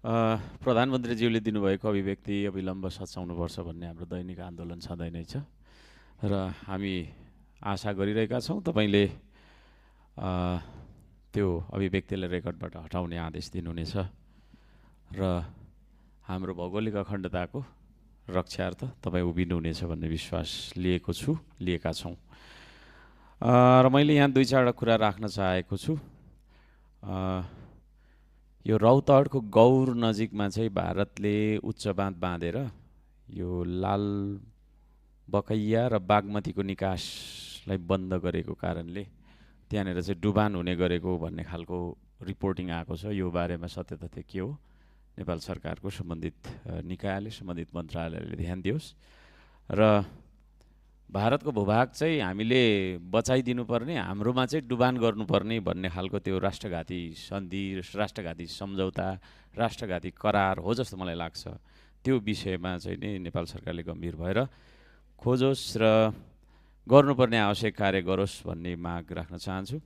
प्रधानमन्त्रीज्यूले दिनुभएको अभिव्यक्ति अविलम्ब सच्याउनुपर्छ भन्ने हाम्रो दैनिक आन्दोलन छँदै नै छ र हामी आशा गरिरहेका छौँ तपाईँले त्यो अभिव्यक्तिलाई रेकर्डबाट हटाउने आदेश दिनुहुनेछ र हाम्रो भौगोलिक अखण्डताको रक्षार्थ तपाईँ उभिनुहुनेछ भन्ने विश्वास लिएका छौँ। र मैले यहाँ दुई चारवटा कुरा राख्न चाहेको छु। यो रौतहटको गौर नजिकमा चाहिँ भारतले उच्च बाँध बाँधेर यो लाल बकैया र बागमतीको निकासलाई बन्द गरेको कारणले त्यहाँनिर चाहिँ डुबान हुने गरेको भन्ने खालको रिपोर्टिङ आएको छ। यो बारेमा सत्य तथ्य के हो नेपाल सरकारको सम्बन्धित निकायले सम्बन्धित मन्त्रालयले ध्यान दियोस् र भारतको भूभाग चाहिँ हामीले बचाइदिनुपर्ने, हाम्रोमा चाहिँ डुबान गर्नुपर्ने भन्ने खालको त्यो राष्ट्रघाती सन्धि, राष्ट्रघाती सम्झौता, राष्ट्रघाती करार हो जस्तो मलाई लाग्छ। त्यो विषयमा चाहिँ नि नेपाल सरकारले गम्भीर भएर खोजोस् र गर्नुपर्ने आवश्यक कार्य गरोस् भन्ने माग राख्न चाहन्छु।